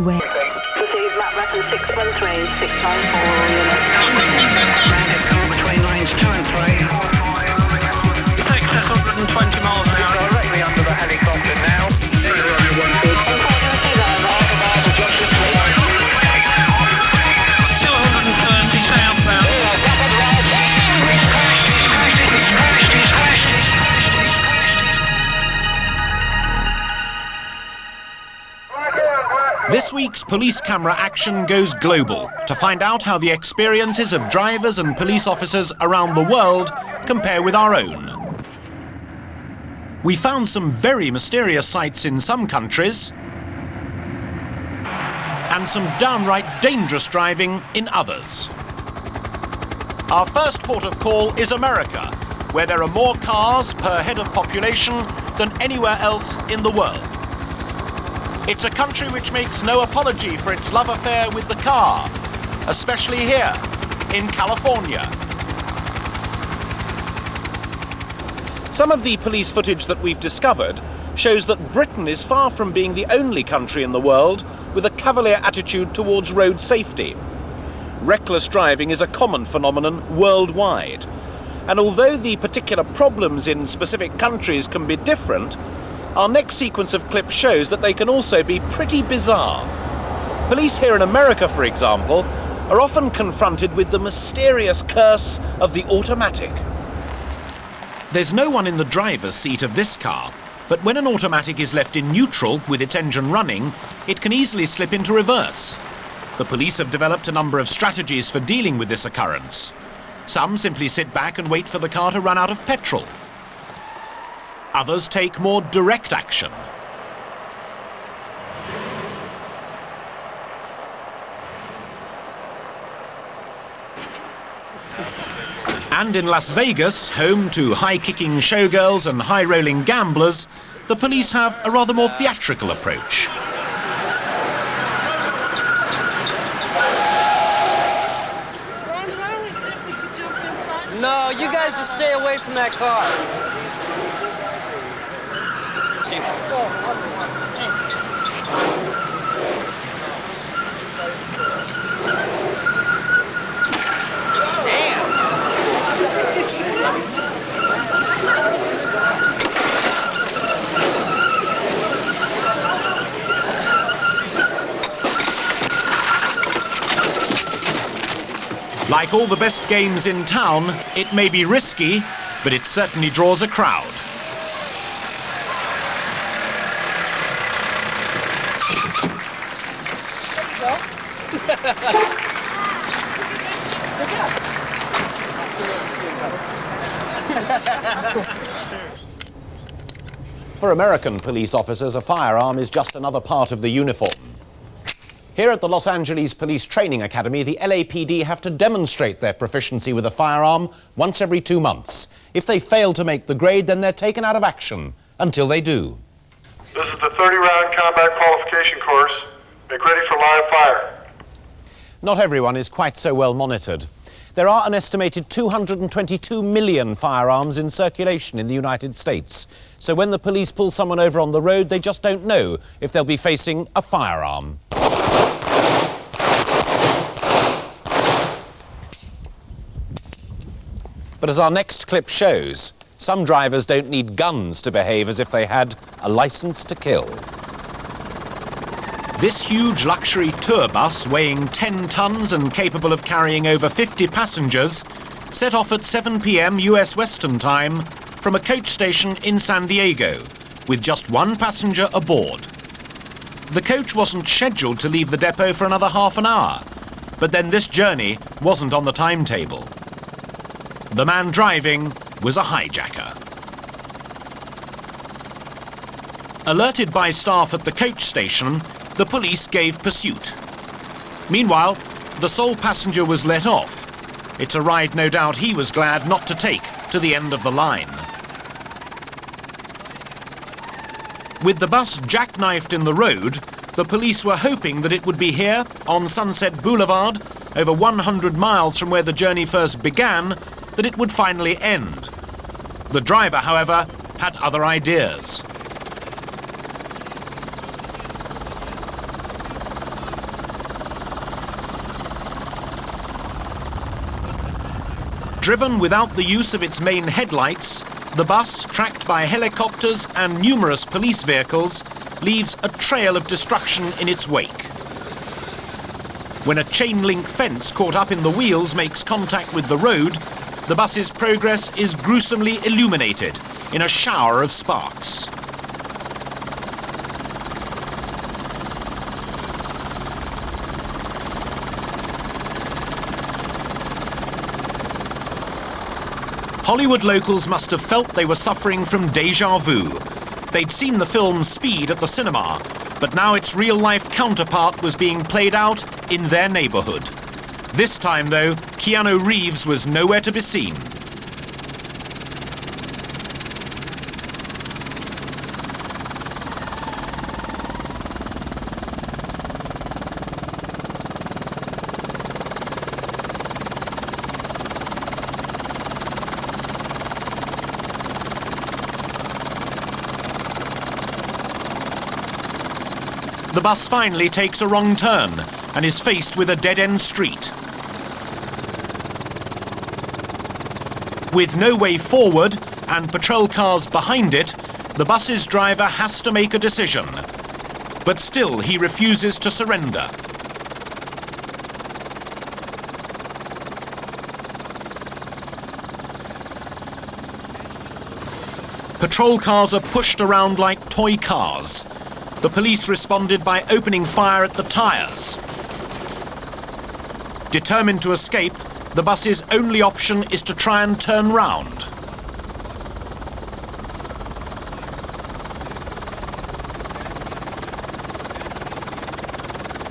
new way. Proceed, map reference 613, 694, between lanes 2 and 3. 620 miles an hour. Directly under the helicopter now. 230 southbound. This week's police camera action goes global to find out how the experiences of drivers and police officers around the world compare with our own. We found some very mysterious sights in some countries and some downright dangerous driving in others. Our first port of call is America, where there are more cars per head of population than anywhere else in the world. It's a country which makes no apology for its love affair with the car, especially here in California. Some of the police footage that we've discovered shows that Britain is far from being the only country in the world with a cavalier attitude towards road safety. Reckless driving is a common phenomenon worldwide, and although the particular problems in specific countries can be different, our next sequence of clips shows that they can also be pretty bizarre. Police here in America, for example, are often confronted with the mysterious curse of the automatic. There's no one in the driver's seat of this car, but when an automatic is left in neutral with its engine running, it can easily slip into reverse. The police have developed a number of strategies for dealing with this occurrence. Some simply sit back and wait for the car to run out of petrol. Others take more direct action. And in Las Vegas, home to high-kicking showgirls and high-rolling gamblers, the police have a rather more theatrical approach. No, you guys just stay away from that car. Like all the best games in town, it may be risky, but it certainly draws a crowd. For American police officers, a firearm is just another part of the uniform. Here at the Los Angeles Police Training Academy, the LAPD have to demonstrate their proficiency with a firearm once every 2 months. If they fail to make the grade, then they're taken out of action until they do. This is the 30-round combat qualification course. Make ready for live fire. Not everyone is quite so well monitored. There are an estimated 222 million firearms in circulation in the United States. So when the police pull someone over on the road, they just don't know if they'll be facing a firearm. But as our next clip shows, some drivers don't need guns to behave as if they had a license to kill. This huge luxury tour bus, weighing 10 tons and capable of carrying over 50 passengers, set off at 7 p.m. US Western Time from a coach station in San Diego, with just one passenger aboard. The coach wasn't scheduled to leave the depot for another half an hour, but then this journey wasn't on the timetable. The man driving was a hijacker. Alerted by staff at the coach station, the police gave pursuit. Meanwhile, the sole passenger was let off. It's a ride no doubt he was glad not to take to the end of the line. With the bus jackknifed in the road, the police were hoping that it would be here, on Sunset Boulevard, over 100 miles from where the journey first began, that it would finally end. The driver, however, had other ideas. Driven without the use of its main headlights, the bus, tracked by helicopters and numerous police vehicles, leaves a trail of destruction in its wake. When a chain-link fence caught up in the wheels makes contact with the road, the bus's progress is gruesomely illuminated in a shower of sparks. Hollywood locals must have felt they were suffering from déjà vu. They'd seen the film Speed at the cinema, but now its real-life counterpart was being played out in their neighborhood. This time, though, Keanu Reeves was nowhere to be seen. The bus finally takes a wrong turn and is faced with a dead-end street. With no way forward and patrol cars behind it, the bus's driver has to make a decision. But still, he refuses to surrender. Patrol cars are pushed around like toy cars. The police responded by opening fire at the tyres. Determined to escape, the bus's only option is to try and turn round.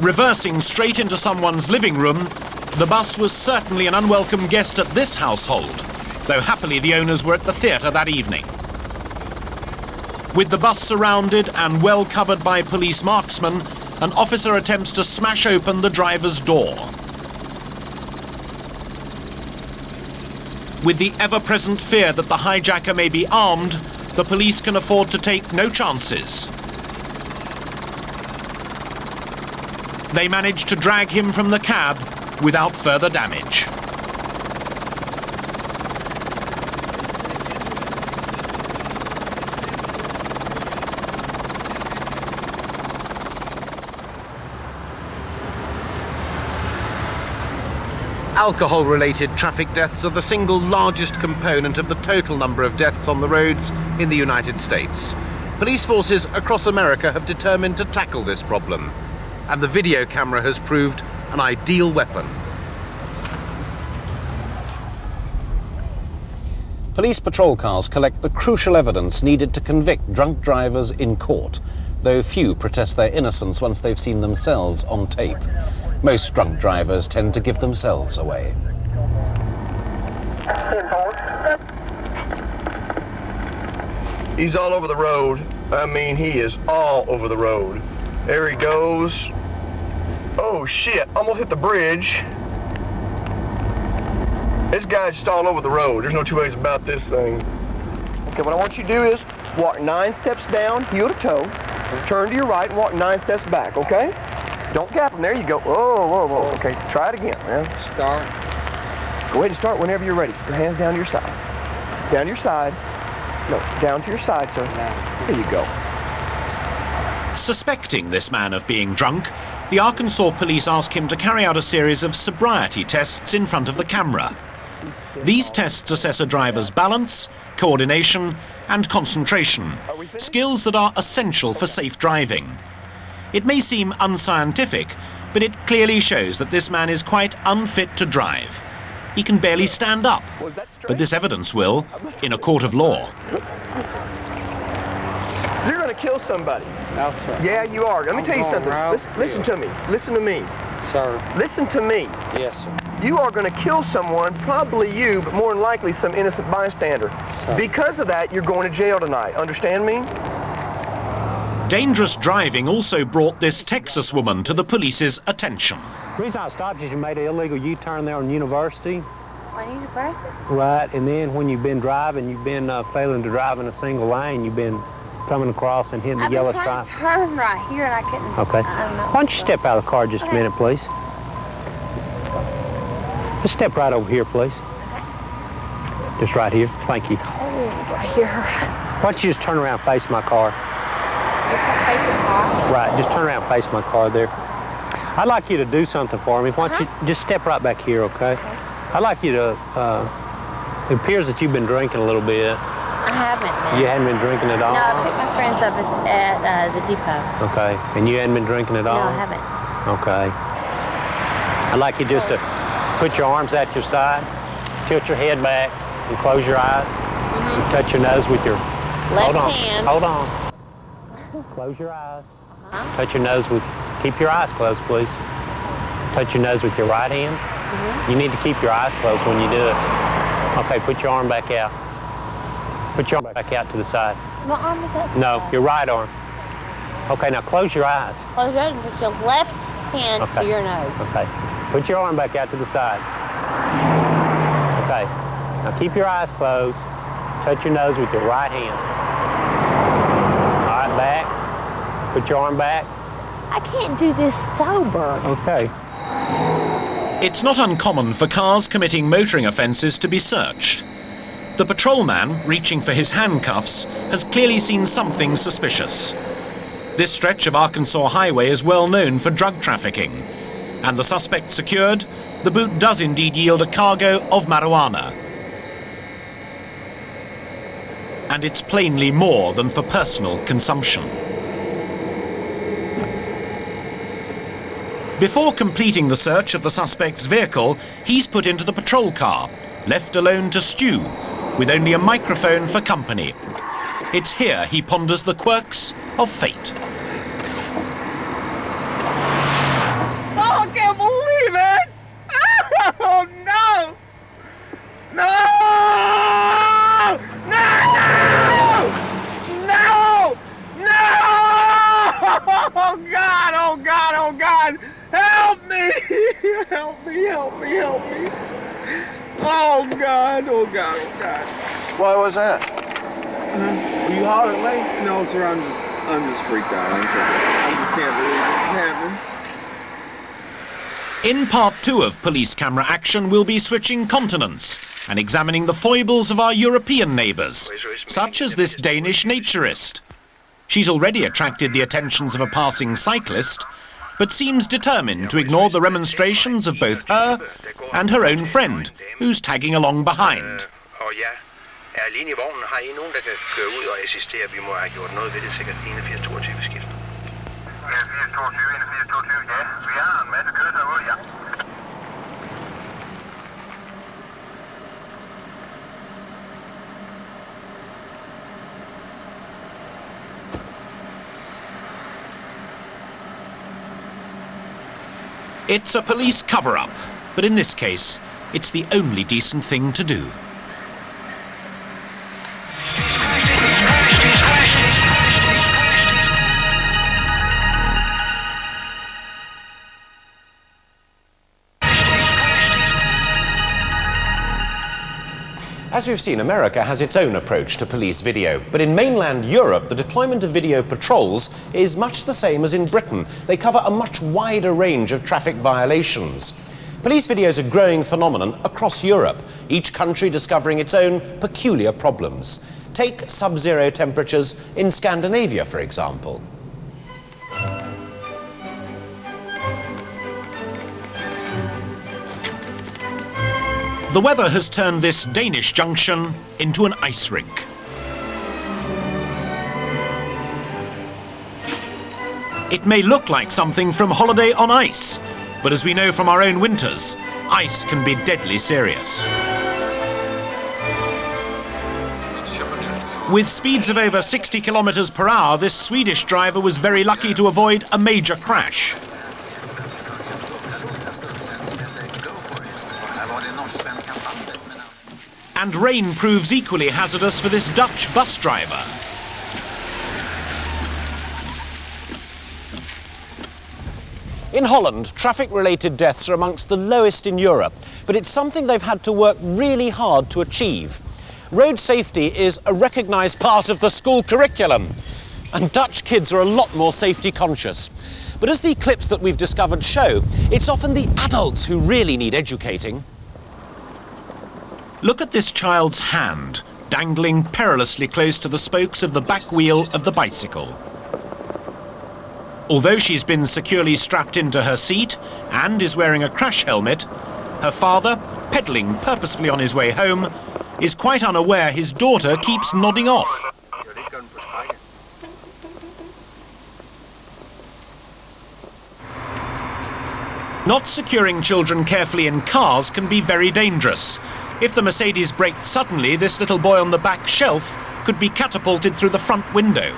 Reversing straight into someone's living room, the bus was certainly an unwelcome guest at this household, though happily the owners were at the theatre that evening. With the bus surrounded and well covered by police marksmen, an officer attempts to smash open the driver's door. With the ever-present fear that the hijacker may be armed, the police can afford to take no chances. They manage to drag him from the cab without further damage. Alcohol-related traffic deaths are the single largest component of the total number of deaths on the roads in the United States. Police forces across America have determined to tackle this problem, and the video camera has proved an ideal weapon. Police patrol cars collect the crucial evidence needed to convict drunk drivers in court, though few protest their innocence once they've seen themselves on tape. Most drunk drivers tend to give themselves away. He's all over the road. I mean, he is all over the road. There he goes. Oh shit, almost hit the bridge. This guy's just all over the road. There's no two ways about this thing. Okay, what I want you to do is walk 9 steps down, heel to toe, turn to your right and walk 9 steps back, okay? Don't gap him. There you go. Whoa, whoa, whoa. Okay, try it again, man. Start. Go ahead and start whenever you're ready. Your hands down to your side. Down to your side. No, down to your side, sir. There you go. Suspecting this man of being drunk, the Arkansas police ask him to carry out a series of sobriety tests in front of the camera. These tests assess a driver's balance, coordination, and concentration, skills that are essential for safe driving. It may seem unscientific, but it clearly shows that this man is quite unfit to drive. He can barely stand up, but this evidence will, in a court of law. You're going to kill somebody. No, sir. Yeah, you are. Let me tell you something. Listen to me. Listen to me. Sir. Listen to me. Yes, sir. You are going to kill someone, probably you, but more than likely some innocent bystander. Sir. Because of that, you're going to jail tonight. Understand me? Dangerous driving also brought this Texas woman to the police's attention. The reason I stopped is you made an illegal U-turn there on University. On University? Right, and then when you've been driving, you've been failing to drive in a single lane. You've been coming across and hitting the yellow stripe. I've been trying to turn right here and I couldn't. Okay. I don't know. Why don't you step out of the car just a minute, please? Just step right over here, please. Just right here. Thank you. Oh, right here. Why don't you just turn around and face my car? Face the car. Right, just turn around and face my car there. I'd like you to do something for me. Why don't you just step right back here, okay? I'd like you to, it appears that you've been drinking a little bit. I haven't, man. You hadn't been drinking at all? No, I picked my friends up at the depot. Okay, and you hadn't been drinking at all? No, I haven't. Okay. I'd like you just to put your arms at your side, tilt your head back, and close your eyes. And touch your nose with your Left hand. Hold on. Close your eyes. Touch your nose with. Keep your eyes closed, please. Touch your nose with your right hand. You need to keep your eyes closed when you do it. Okay, put your arm back out. Put your arm back out to the side. My arm is up. No, your right arm. Okay, now close your eyes. Close your eyes and put your left hand to your nose. Okay. Put your arm back out to the side. Okay. Now keep your eyes closed. Touch your nose with your right hand. All right, back. Put your arm back. I can't do this sober. Okay. It's not uncommon for cars committing motoring offences to be searched. The patrolman, reaching for his handcuffs, has clearly seen something suspicious. This stretch of Arkansas highway is well known for drug trafficking. And the suspect secured, the boot does indeed yield a cargo of marijuana. And it's plainly more than for personal consumption. Before completing the search of the suspect's vehicle, he's put into the patrol car, left alone to stew, with only a microphone for company. It's here he ponders the quirks of fate. Oh, I can't believe it! Oh, no! No! No! No! No! Oh, God! Oh, God! Oh, God! Help me! Help me! Help me! Help me! Oh, God! Oh, God! Oh, God! Why was that? Were you hollering, Lee? No, sir. I'm just freaked out. I just can't believe this is happening. In part 2 of Police Camera Action, we'll be switching continents and examining the foibles of our European neighbours, such as this Danish naturist. She's already attracted the attentions of a passing cyclist, but seems determined to ignore the remonstrations of both her and her own friend, who's tagging along behind. Alene i vognen. Har I nogen, der kan køre ud og assistere? Vi må have gjort noget ved det, sikkert 81-22 skift. 81-22, ja. Vi har en masse køretøjer ude, ja. It's a police cover-up, but in this case, it's the only decent thing to do. As we've seen, America has its own approach to police video. But in mainland Europe, the deployment of video patrols is much the same as in Britain. They cover a much wider range of traffic violations. Police video is a growing phenomenon across Europe, each country discovering its own peculiar problems. Take sub-zero temperatures in Scandinavia, for example. The weather has turned this Danish junction into an ice rink. It may look like something from Holiday on Ice, but as we know from our own winters, ice can be deadly serious. With speeds of over 60 kilometers per hour, this Swedish driver was very lucky to avoid a major crash. And rain proves equally hazardous for this Dutch bus driver. In Holland, traffic-related deaths are amongst the lowest in Europe, but it's something they've had to work really hard to achieve. Road safety is a recognised part of the school curriculum, and Dutch kids are a lot more safety conscious. But as the clips that we've discovered show, it's often the adults who really need educating. Look at this child's hand, dangling perilously close to the spokes of the back wheel of the bicycle. Although she's been securely strapped into her seat and is wearing a crash helmet, her father, pedalling purposefully on his way home, is quite unaware his daughter keeps nodding off. Not securing children carefully in cars can be very dangerous. If the Mercedes braked suddenly, this little boy on the back shelf could be catapulted through the front window.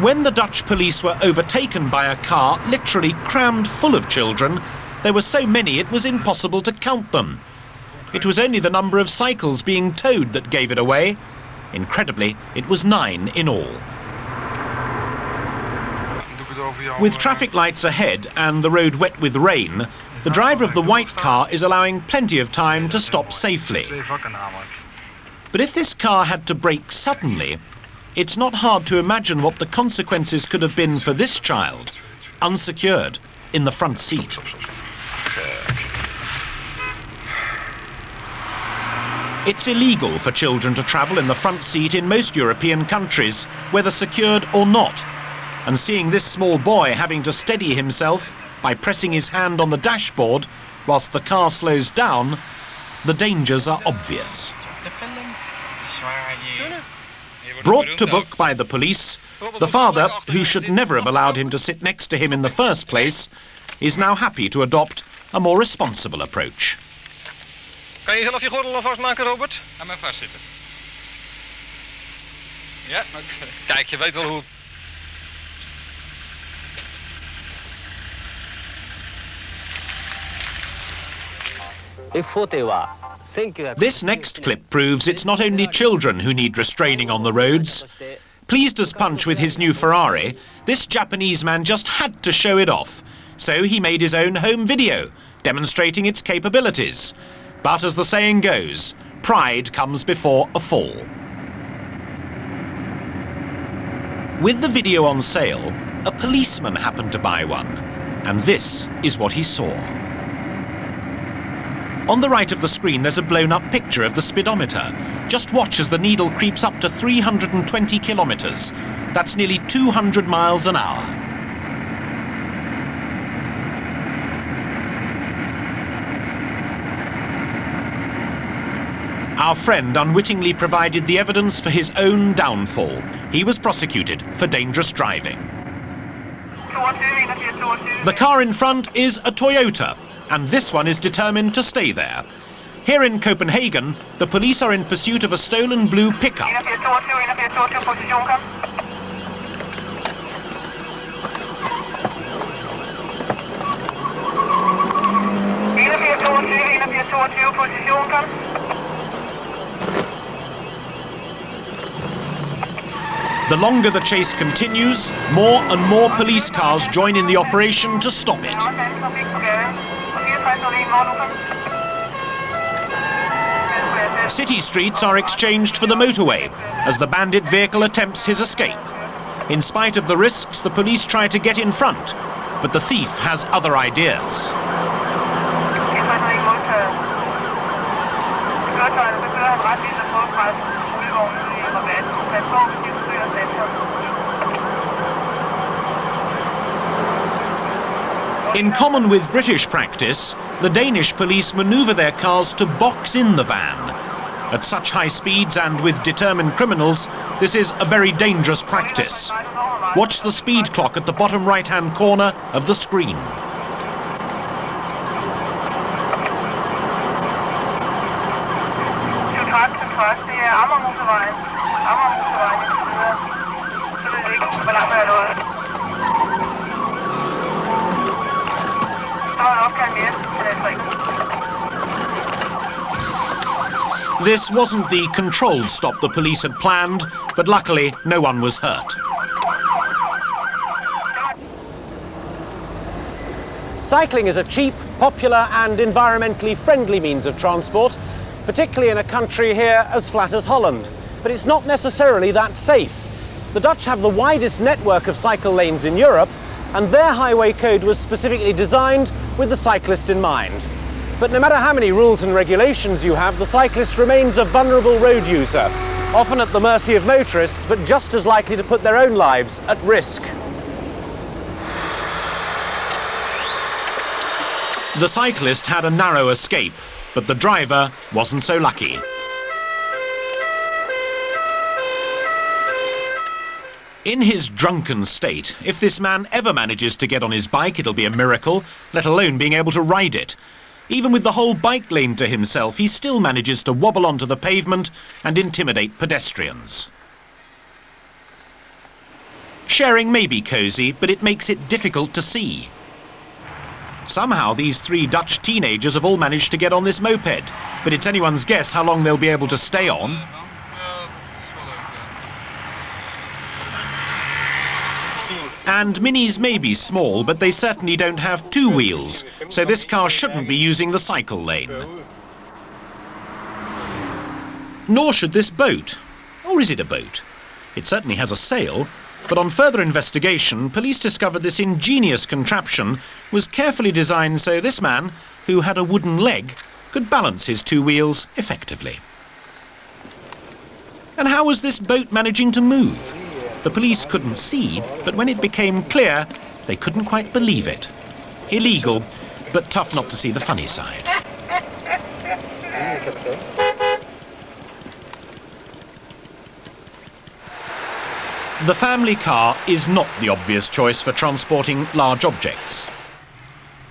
When the Dutch police were overtaken by a car literally crammed full of children, there were so many it was impossible to count them. It was only the number of cycles being towed that gave it away. Incredibly, it was 9 in all. With traffic lights ahead and the road wet with rain, the driver of the white car is allowing plenty of time to stop safely. But if this car had to brake suddenly, it's not hard to imagine what the consequences could have been for this child, unsecured, in the front seat. It's illegal for children to travel in the front seat in most European countries, whether secured or not. And seeing this small boy having to steady himself by pressing his hand on the dashboard whilst the car slows down, the dangers are obvious. Brought to book by the police, the father, who should never have allowed him to sit next to him in the first place, is now happy to adopt a more responsible approach. Kan je zelf je gordel alvast maken, Robert? Ga maar vastzitten. Ja, oké. Kijk, je weet wel hoe. This next clip proves it's not only children who need restraining on the roads. Pleased as punch with his new Ferrari, this Japanese man just had to show it off. So he made his own home video, demonstrating its capabilities. But as the saying goes, pride comes before a fall. With the video on sale, a policeman happened to buy one, and this is what he saw. On the right of the screen, there's a blown-up picture of the speedometer. Just watch as the needle creeps up to 320 kilometers. That's nearly 200 miles an hour. Our friend unwittingly provided the evidence for his own downfall. He was prosecuted for dangerous driving. The car in front is a Toyota, and this one is determined to stay there. Here in Copenhagen, the police are in pursuit of a stolen blue pickup. The longer the chase continues, more and more police cars join in the operation to stop it. City streets are exchanged for the motorway as the bandit vehicle attempts his escape. In spite of the risks, the police try to get in front, but the thief has other ideas. In common with British practice, the Danish police manoeuvre their cars to box in the van. At such high speeds and with determined criminals, this is a very dangerous practice. Watch the speed clock at the bottom right-hand corner of the screen. This wasn't the controlled stop the police had planned, but luckily no one was hurt. Cycling is a cheap, popular and environmentally friendly means of transport, particularly in a country here as flat as Holland. But it's not necessarily that safe. The Dutch have the widest network of cycle lanes in Europe, and their highway code was specifically designed with the cyclist in mind. But no matter how many rules and regulations you have, the cyclist remains a vulnerable road user, often at the mercy of motorists, but just as likely to put their own lives at risk. The cyclist had a narrow escape, but the driver wasn't so lucky. In his drunken state, if this man ever manages to get on his bike, it'll be a miracle, let alone being able to ride it. Even with the whole bike lane to himself, he still manages to wobble onto the pavement and intimidate pedestrians. Sharing may be cosy, but it makes it difficult to see. Somehow these three Dutch teenagers have all managed to get on this moped, but it's anyone's guess how long they'll be able to stay on. And Minis may be small, but they certainly don't have two wheels, so this car shouldn't be using the cycle lane. Nor should this boat. Or is it a boat? It certainly has a sail, but on further investigation, police discovered this ingenious contraption was carefully designed so this man, who had a wooden leg, could balance his two wheels effectively. And how was this boat managing to move? The police couldn't see, but when it became clear, they couldn't quite believe it. Illegal, but tough not to see the funny side. The family car is not the obvious choice for transporting large objects.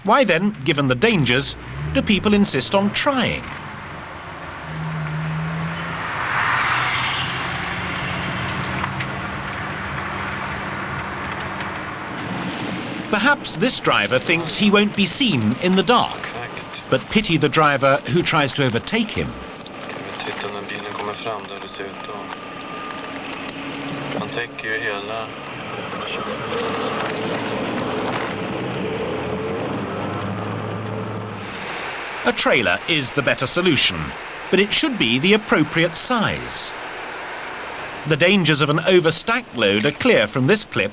Why then, given the dangers, do people insist on trying? Perhaps this driver thinks he won't be seen in the dark, but pity the driver who tries to overtake him. A trailer is the better solution, but it should be the appropriate size. The dangers of an overstacked load are clear from this clip,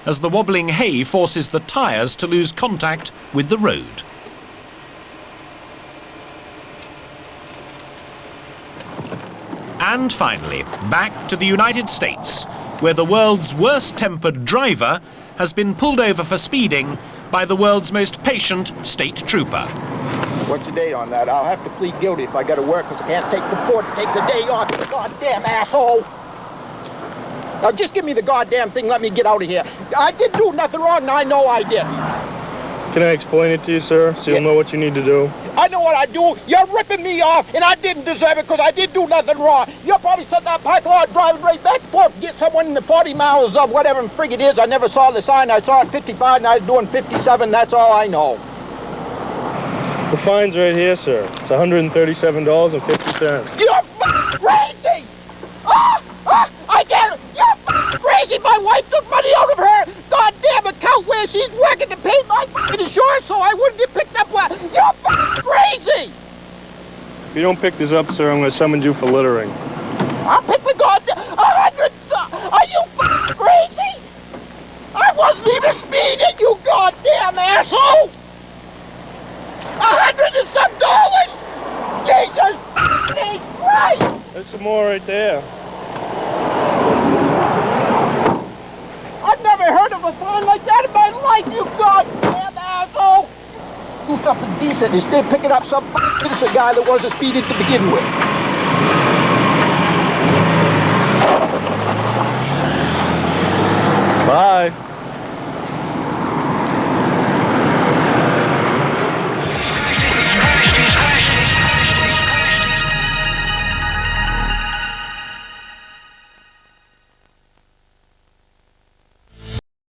as the wobbling hay forces the tyres to lose contact with the road. And finally, back to the United States, where the world's worst-tempered driver has been pulled over for speeding by the world's most patient state trooper. What's the date on that? I'll have to plead guilty if I got to work, because I can't afford to take the day off, you goddamn asshole! Now just give me the goddamn thing, let me get out of here. I didn't do nothing wrong, and I know I did. Can I explain it to you, sir, so you'll know what you need to do? I know what I do. You're ripping me off, and I didn't deserve it because I didn't do nothing wrong. You're probably sitting that parking lot driving right back and forth to get someone in the 40 miles of whatever frig it is. I never saw the sign. I saw it 55, and I was doing 57. That's all I know. The fine's right here, sir. It's $137.50. You're crazy! I get it! You're crazy! My wife took money out of her goddamn account where she's working to pay my insurance so I wouldn't get picked up. You're crazy! If you don't pick this up, sir, I'm going to summon you for littering. I'll pick the goddamn 100. Are you crazy? I wasn't even speeding, you goddamn asshole! $100 and some dollars! Jesus Christ! There's some more right there. I've never heard of a fine like that in my life, you goddamn asshole! Do something decent instead of picking up some innocent guy that wasn't speeding to begin with. Bye.